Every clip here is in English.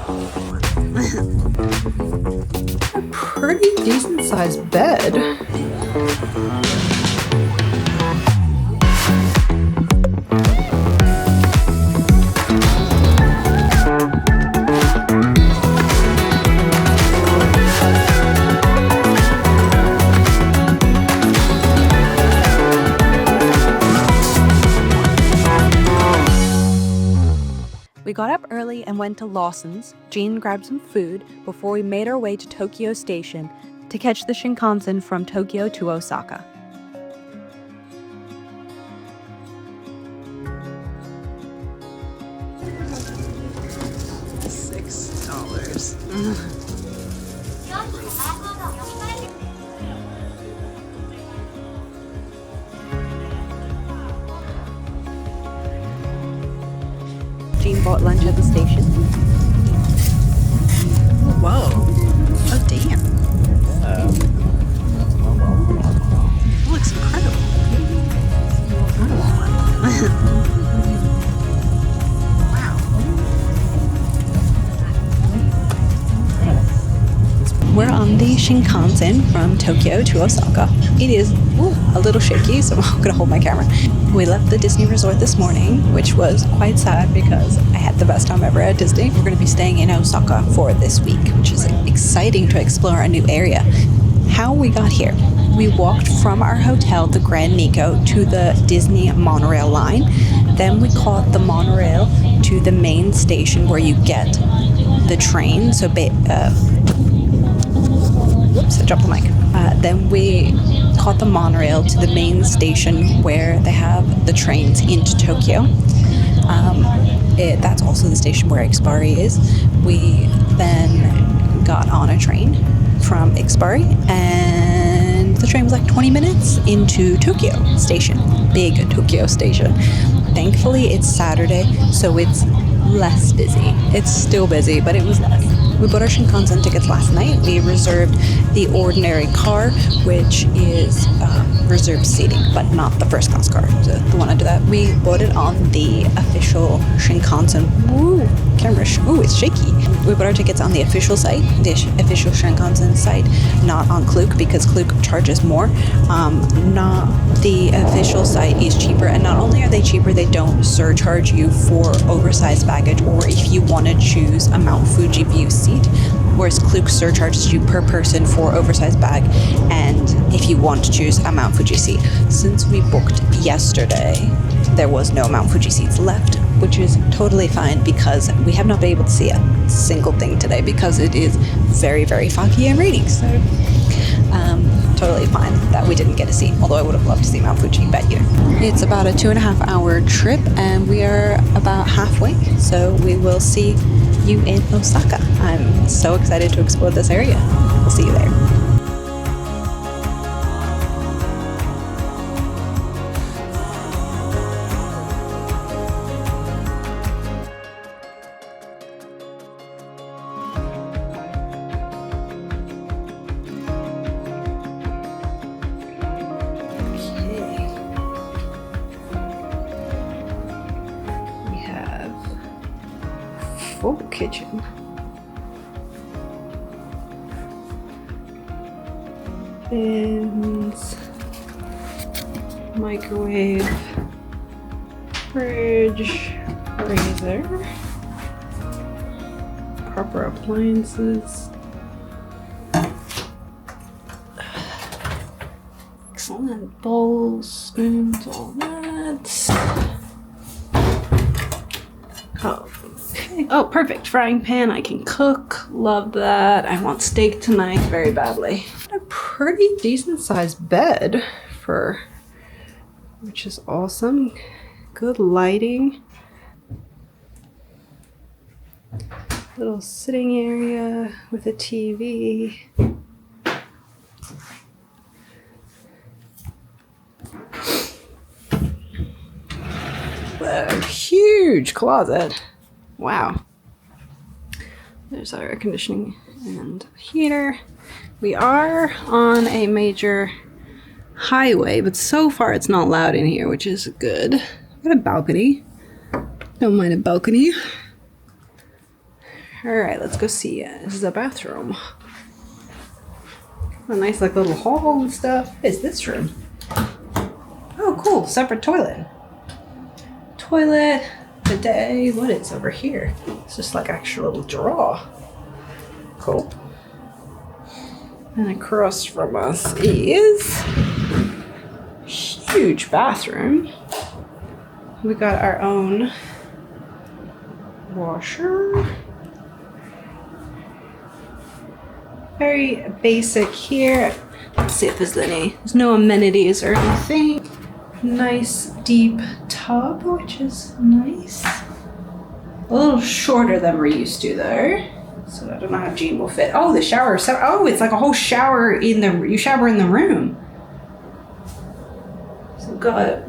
A pretty decent sized bed. We got up early and went to Lawson's. Jean grabbed some food before we made our way to Tokyo Station to catch the Shinkansen from Tokyo to Osaka. $6. Jean bought lunch at the station. Whoa. Oh, damn. That looks incredible. We're on the Shinkansen from Tokyo to Osaka. It is a little shaky, so I'm gonna hold my camera. We left the Disney resort this morning, which was quite sad because I had the best time ever at Disney. We're gonna be staying in Osaka for this week, which is exciting to explore a new area. How we got here. We walked from our hotel, the Grand Nikko, to the Disney monorail line. Then we caught the monorail to the main station where you get the train. So whoops, I dropped the mic. Then we caught the monorail to the main station where they have the trains into Tokyo. That's also the station where Ikebari is. We then got on a train from Ikebari, and the train was like 20 minutes into Tokyo Station. Big Tokyo Station. Thankfully, it's Saturday, so it's less busy. It's still busy, but it was less. We bought our Shinkansen tickets last night. We reserved the ordinary car, which is reserved seating, but not the first class car, the one under that. We bought it on the official Shinkansen. Woo, camera, it's shaky. We bought our tickets on the official site, the official Shinkansen site, not on Klook, because Klook charges more. Not the official site is cheaper, and not only are they cheaper, they don't surcharge you for oversized baggage or if you want to choose a Mount Fuji view seat, whereas Klook surcharges you per person for oversized bag and if you want to choose a Mount Fuji seat. Since we booked yesterday, there was no Mount Fuji seats left, which is totally fine because we have not been able to see a single thing today because it is very, very foggy and raining. So totally fine that we didn't get a seat, although I would have loved to see Mount Fuji, bet you. It's about a 2.5-hour trip and we are about halfway, so we will see you in Osaka. I'm so excited to explore this area. We'll see you there. Full kitchen. Bins, microwave, fridge, freezer, proper appliances. Excellent bowls, spoons, all that. Okay. Oh, perfect. Frying pan. I can cook. Love that. I want steak tonight very badly. A pretty decent sized bed which is awesome. Good lighting. Little sitting area with a TV. A huge closet. Wow. There's our air conditioning and heater. We are on a major highway, but so far it's not loud in here, which is good. Got a balcony. Don't mind a balcony. Alright, let's go see it. This is a bathroom. A nice like little hall and stuff. What is this room? Oh, cool. Separate toilet. Toilet, bidet. What is over here? It's just like actual little drawer. Cool. And across from us is huge bathroom. We got our own washer. Very basic here. Let's see if there's no amenities or anything. Nice deep tub, which is nice. A little shorter than we're used to though. So I don't know how Jean will fit. Oh, the shower. Oh, it's like a whole shower you shower in the room. So we've got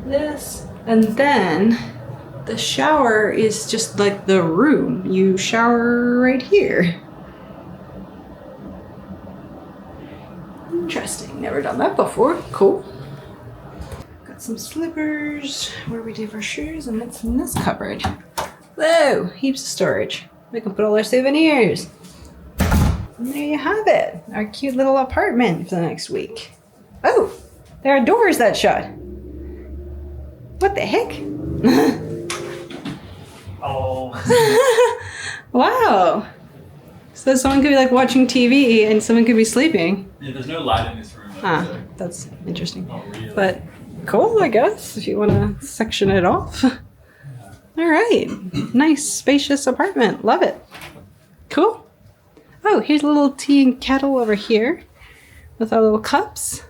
this, and then the shower is just like the room. You shower right here. Interesting. Never done that before. Cool. Got some slippers where we leave our shoes, and it's in this cupboard. Whoa, heaps of storage. We can put all our souvenirs. And there you have it. Our cute little apartment for the next week. Oh, there are doors that shut. What the heck? Oh. Wow. So someone could be like watching TV and someone could be sleeping. Yeah, there's no light in this room. Ah, that's interesting. Not really. But cool, I guess, if you want to section it off. All right. Nice, spacious apartment. Love it. Cool. Oh, here's a little tea and kettle over here with our little cups.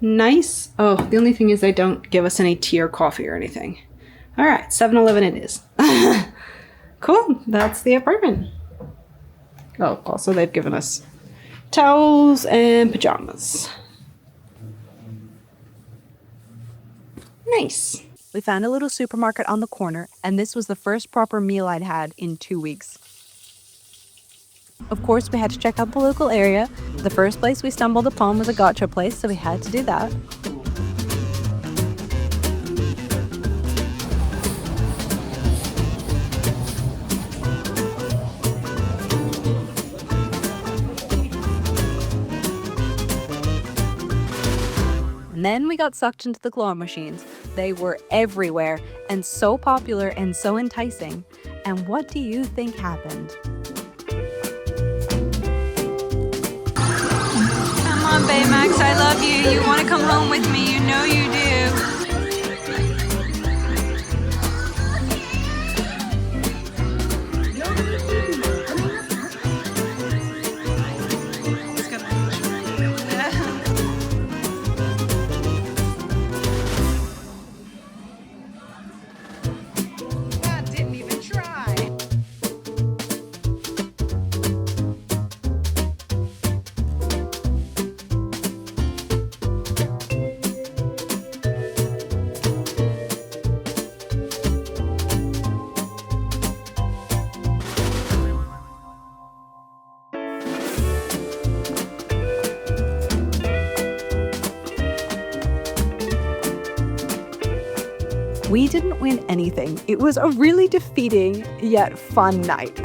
Nice. Oh, the only thing is they don't give us any tea or coffee or anything. All right, 7-Eleven it is. Cool. That's the apartment. Oh, also they've given us towels and pajamas. Nice. We found a little supermarket on the corner, and this was the first proper meal I'd had in 2 weeks. Of course, we had to check out the local area. The first place we stumbled upon was a gacha place, so we had to do that. And then we got sucked into the claw machines. They were everywhere and so popular and so enticing. And what do you think happened? Come on, Baymax, I love you. You want to come home with me. You know you do. We didn't win anything. It was a really defeating yet fun night.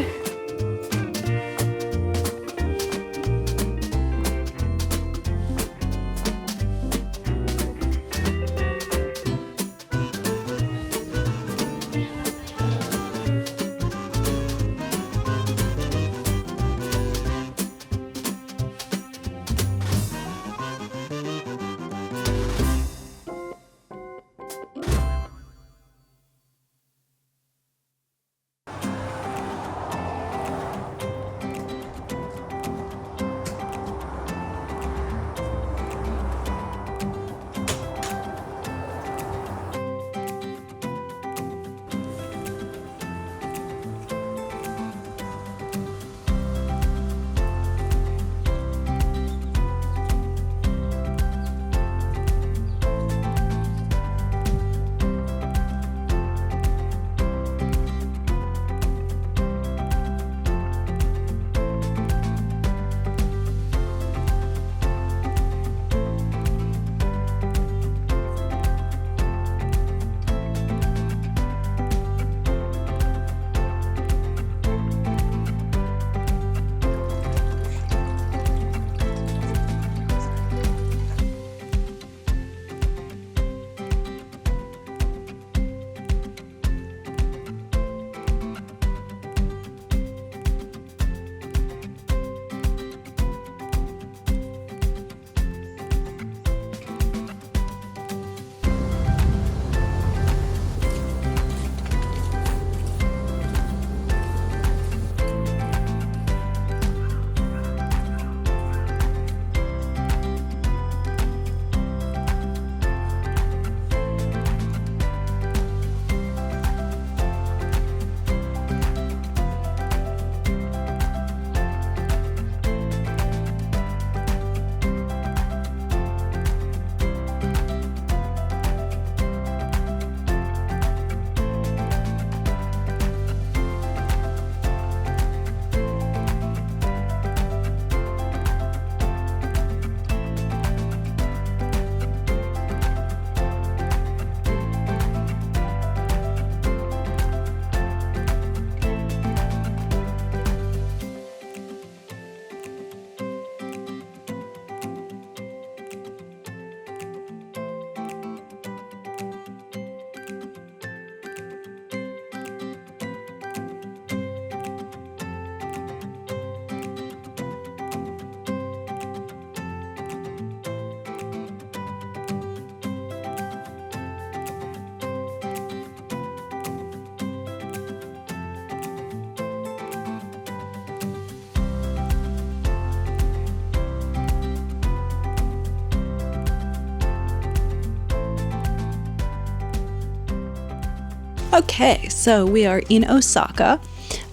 Okay, so we are in Osaka.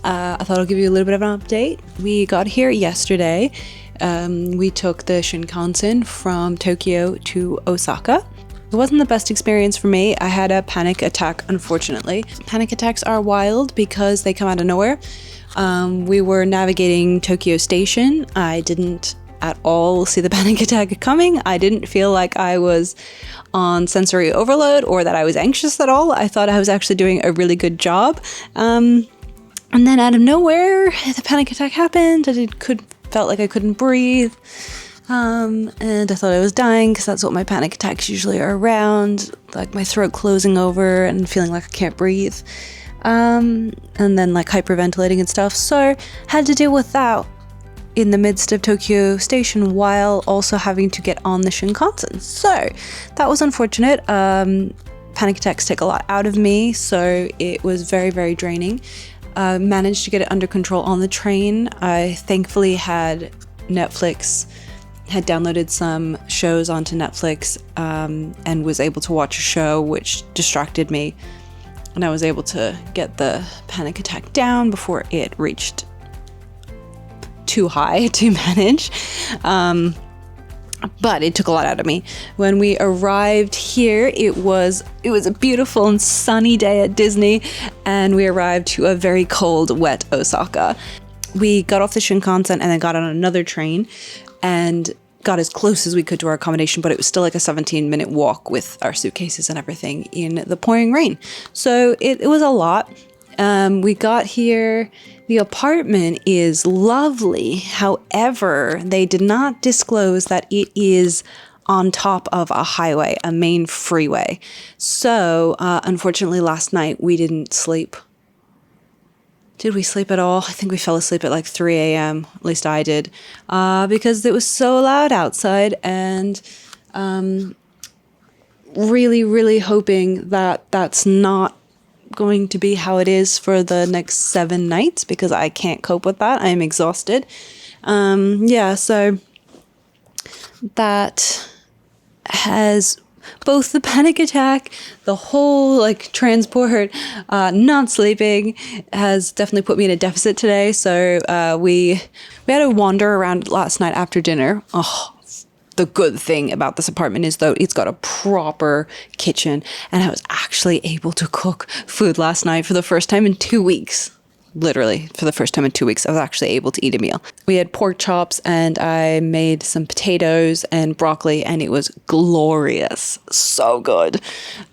I thought I'll give you a little bit of an update. We got here yesterday. We took the Shinkansen from Tokyo to Osaka. It wasn't the best experience for me. I had a panic attack, unfortunately. Panic attacks are wild because they come out of nowhere. We were navigating Tokyo Station. I didn't at all see the panic attack coming. I didn't feel like I was on sensory overload or that I was anxious at all. I thought I was actually doing a really good job. And then out of nowhere, the panic attack happened. Felt like I couldn't breathe. And I thought I was dying because that's what my panic attacks usually are around. Like my throat closing over and feeling like I can't breathe. And then like hyperventilating and stuff. So had to deal with that in the midst of Tokyo Station while also having to get on the Shinkansen. So that was unfortunate. Panic attacks take a lot out of me, so it was very, very draining. Managed to get it under control on the train. I thankfully had downloaded some shows onto Netflix and was able to watch a show which distracted me, and I was able to get the panic attack down before it reached too high to manage. But it took a lot out of me. When we arrived here, it was a beautiful and sunny day at Disney, and we arrived to a very cold, wet Osaka. We got off the Shinkansen and then got on another train and got as close as we could to our accommodation, but it was still like a 17-minute walk with our suitcases and everything in the pouring rain. So it was a lot. We got here. The apartment is lovely. However, they did not disclose that it is on top of a highway, a main freeway. So, unfortunately, last night we didn't sleep. Did we sleep at all? I think we fell asleep at like 3 a.m. At least I did. Because it was so loud outside, and really, really hoping that that's not going to be how it is for the next 7 nights, because I can't cope with that. I am exhausted. So that has both the panic attack, the whole like transport, not sleeping has definitely put me in a deficit today. So we had a wander around last night after dinner. Oh, the good thing about this apartment is, though, it's got a proper kitchen, and I was actually able to cook food last night for the first time in 2 weeks. Literally, for the first time in 2 weeks, I was actually able to eat a meal. We had pork chops, and I made some potatoes and broccoli, and it was glorious. So good.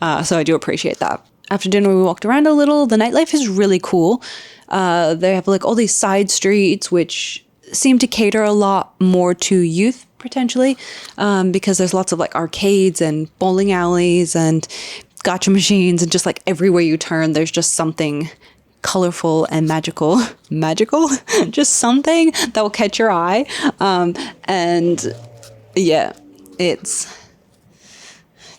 So I do appreciate that. After dinner, we walked around a little. The nightlife is really cool. They have like all these side streets, which seem to cater a lot more to youth, potentially, because there's lots of like arcades and bowling alleys and gacha machines, and just like everywhere you turn, there's just something colorful and magical, just something that will catch your eye. And yeah, it's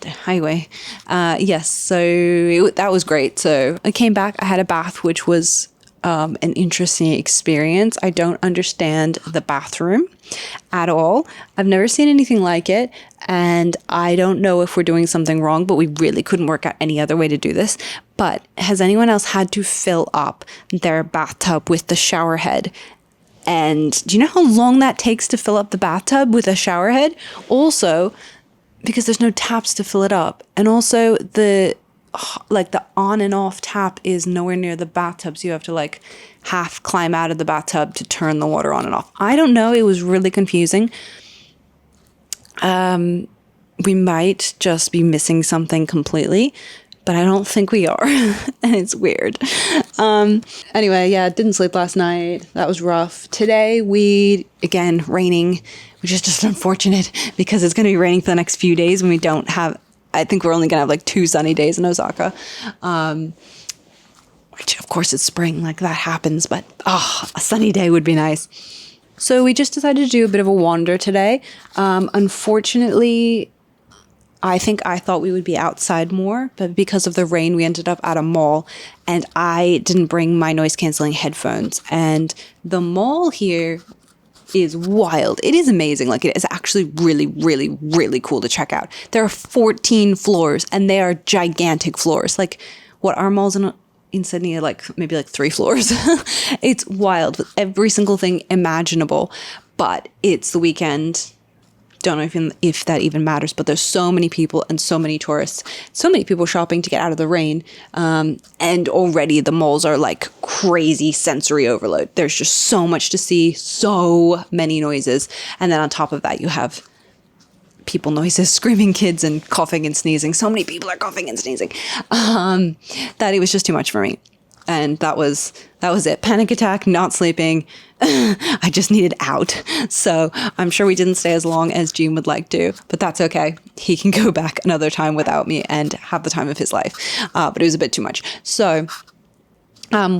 the highway. Yes, so that was great. So I came back, I had a bath, which was an interesting experience. I don't understand the bathroom at all. I've never seen anything like it, and I don't know if we're doing something wrong, but we really couldn't work out any other way to do this. But has anyone else had to fill up their bathtub with the shower head? And do you know how long that takes to fill up the bathtub with a shower head? Also, because there's no taps to fill it up, and also the on and off tap is nowhere near the bathtub, so you have to like half climb out of the bathtub to turn the water on and off. I don't know, it was really confusing. We might just be missing something completely, but I don't think we are. And it's weird. Anyway, yeah, didn't sleep last night. That was rough. Today again, raining, which is just unfortunate because it's going to be raining for the next few days when we don't have, I think we're only going to have like 2 sunny days in Osaka. Which of course it's spring, like that happens, but a sunny day would be nice. So we just decided to do a bit of a wander today. Unfortunately, I thought we would be outside more, but because of the rain, we ended up at a mall, and I didn't bring my noise canceling headphones. And the mall here is wild. It is amazing. Like, it is actually really, really, really cool to check out. There are 14 floors, and they are gigantic floors. Like, what our malls in Sydney are like, maybe like 3 floors. It's wild with every single thing imaginable, but it's the weekend. Don't know if that even matters, but there's so many people and so many tourists, so many people shopping to get out of the rain. And already the malls are like crazy sensory overload. There's just so much to see, so many noises. And then on top of that, you have people noises, screaming kids and coughing and sneezing. So many people are coughing and sneezing that it was just too much for me. And that was it. Panic attack, not sleeping. I just needed out. So I'm sure we didn't stay as long as Gene would like to, but that's okay. He can go back another time without me and have the time of his life. But it was a bit too much. So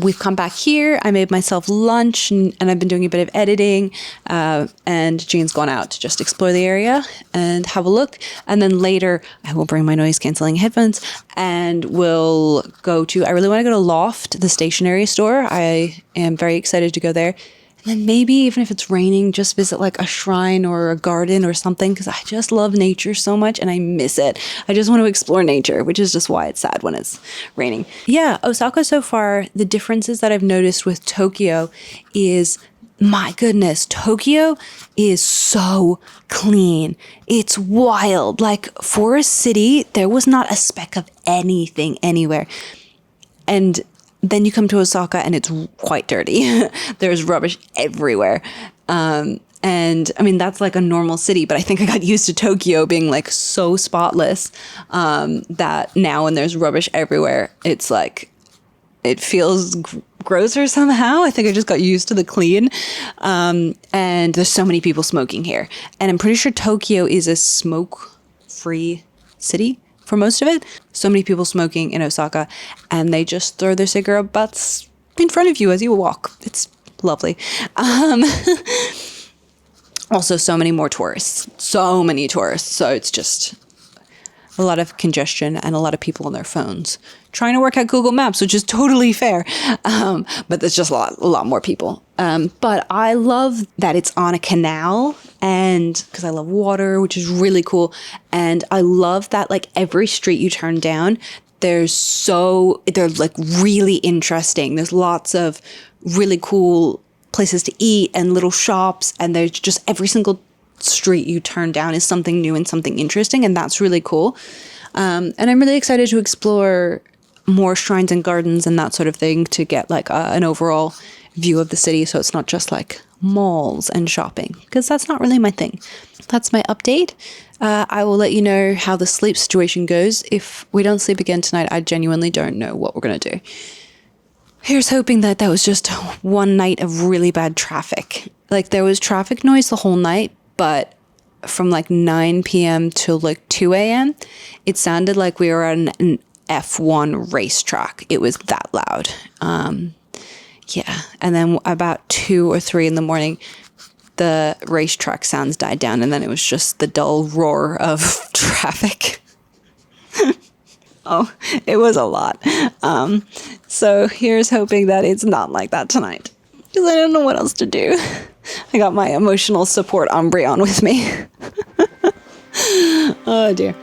we've come back here. I made myself lunch and I've been doing a bit of editing. And Gene's gone out to just explore the area and have a look. And then later I will bring my noise cancelling headphones and we'll I really want to go to Loft, the stationery store. I am very excited to go there. And then maybe even if it's raining, just visit like a shrine or a garden or something, because I just love nature so much and I miss it. I just want to explore nature, which is just why it's sad when it's raining. Yeah, Osaka so far, the differences that I've noticed with Tokyo is, my goodness, Tokyo is so clean. It's wild. Like for a city, there was not a speck of anything anywhere. And then you come to Osaka and it's quite dirty. There's rubbish everywhere. And I mean, that's like a normal city, but I think I got used to Tokyo being like so spotless that now when there's rubbish everywhere, it's like, it feels grosser somehow. I think I just got used to the clean. And there's so many people smoking here. And I'm pretty sure Tokyo is a smoke-free city for most of it. So many people smoking in Osaka, and they just throw their cigarette butts in front of you as you walk. It's lovely. Also, so many more tourists. So many tourists. So it's just a lot of congestion and a lot of people on their phones trying to work out Google Maps, which is totally fair. But there's just a lot more people. But I love that it's on a canal, and because I love water, which is really cool. And I love that like every street you turn down, they're like really interesting. There's lots of really cool places to eat and little shops, and there's just every single street you turn down is something new and something interesting, and that's really cool. And I'm really excited to explore more shrines and gardens and that sort of thing to get like an overall view of the city, so it's not just like malls and shopping, because that's not really my thing. That's my update. I will let you know how the sleep situation goes. If we don't sleep again tonight, I genuinely don't know what we're going to do. Here's hoping that was just one night of really bad traffic. Like there was traffic noise the whole night, but from like 9 p.m. till like 2 a.m., it sounded like we were on an F1 racetrack. It was that loud. Yeah. And then about 2 or 3 in the morning, the racetrack sounds died down, and then it was just the dull roar of traffic. Oh, it was a lot. So here's hoping that it's not like that tonight, because I don't know what else to do. I got my emotional support Umbreon with me. Oh dear.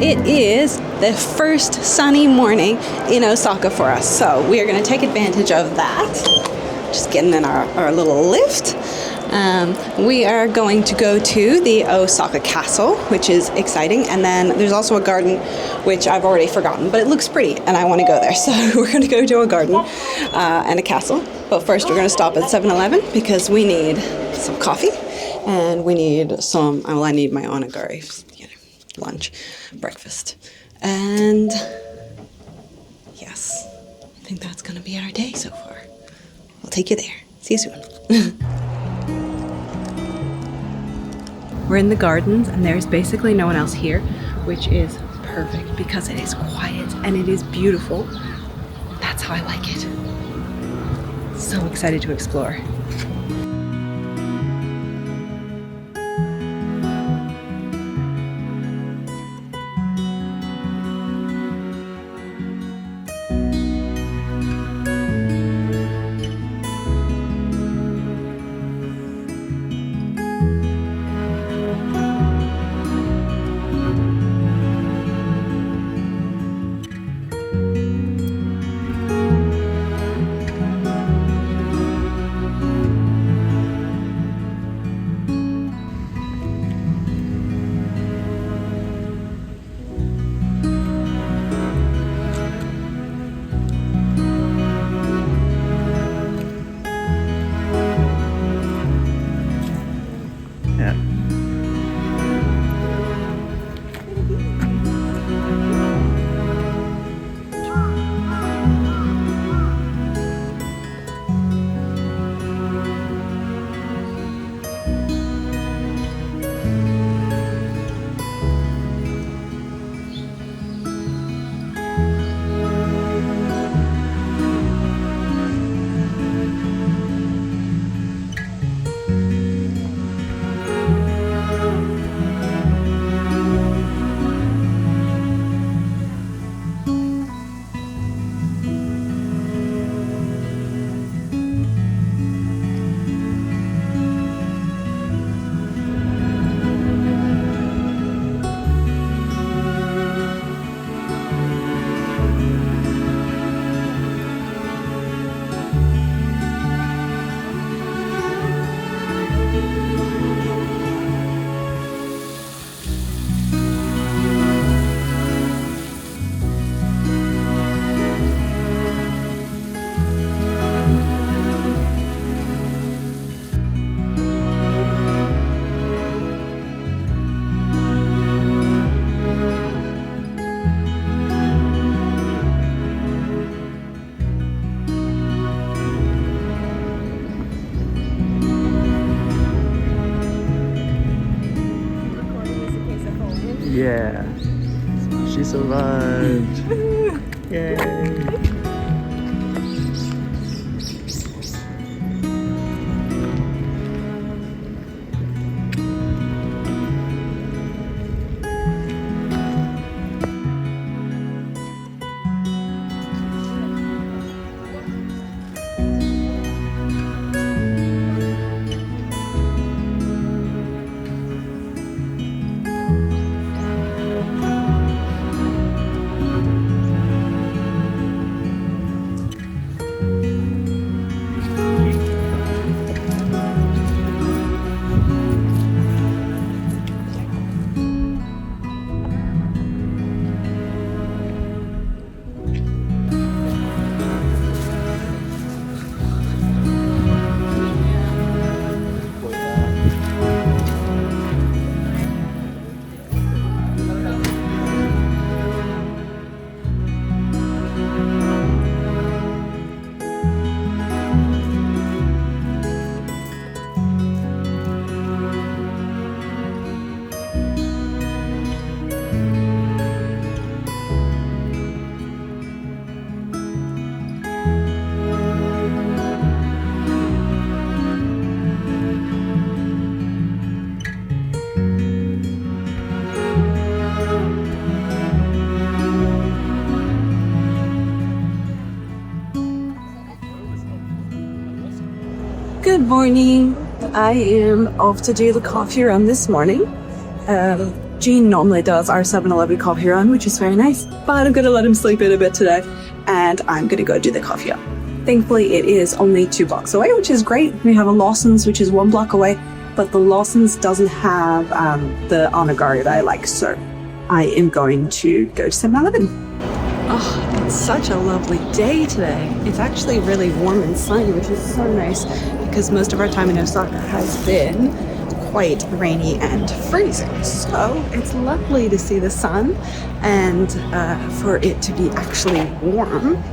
It is the first sunny morning in Osaka for us, so we are going to take advantage of that. Just getting in our little lift. We are going to go to the Osaka Castle, which is exciting, and then there's also a garden, which I've already forgotten, but it looks pretty, and I want to go there, so we're going to go to a garden and a castle. But first we're going to stop at 7-Eleven because we need some coffee, and we need some, well, I need my onigiri, lunch, breakfast, and yes, I think that's gonna be our day so far. I'll take you there. See you soon. We're in the gardens, and there's basically no one else here, which is perfect because it is quiet and it is beautiful. That's how I like it. So excited to explore. Yeah. She survived. Yay. Good morning. I am off to do the coffee run this morning. Gene normally does our 7-Eleven coffee run, which is very nice, but I'm going to let him sleep in a bit today, and I'm going to go do the coffee run. Thankfully, it is only 2 blocks away, which is great. We have a Lawson's, which is 1 block away, but the Lawson's doesn't have the Onigari that I like, so I am going to go to 7-Eleven. Oh, it's such a lovely day today. It's actually really warm and sunny, which is so nice because most of our time in Osaka has been quite rainy and freezing. So it's lovely to see the sun and for it to be actually warm.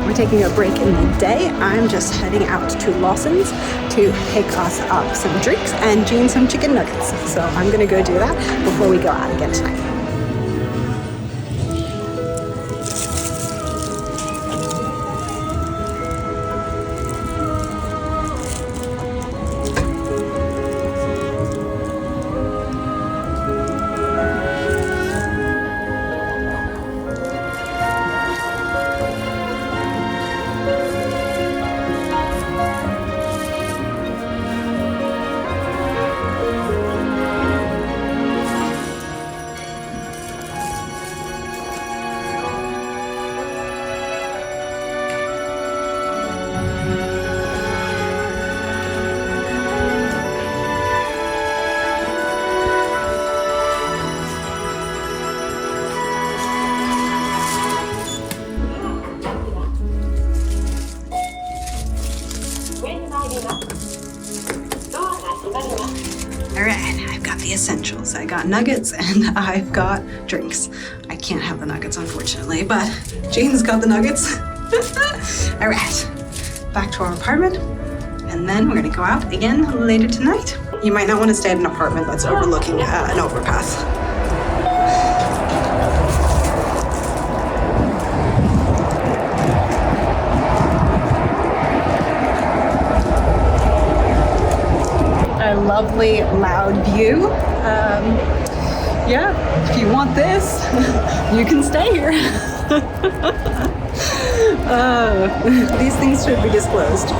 We're taking a break in the day. I'm just heading out to Lawson's to pick us up some drinks and Jean some chicken nuggets. So I'm gonna go do that before we go out again tonight. All right, I've got the essentials. I got nuggets and I've got drinks. I can't have the nuggets, unfortunately, but Jane's got the nuggets. All right, back to our apartment, and then we're gonna go out again later tonight. You might not want to stay at an apartment that's overlooking an overpass. A lovely loud view. Yeah, if you want this, you can stay here. These things should be disclosed.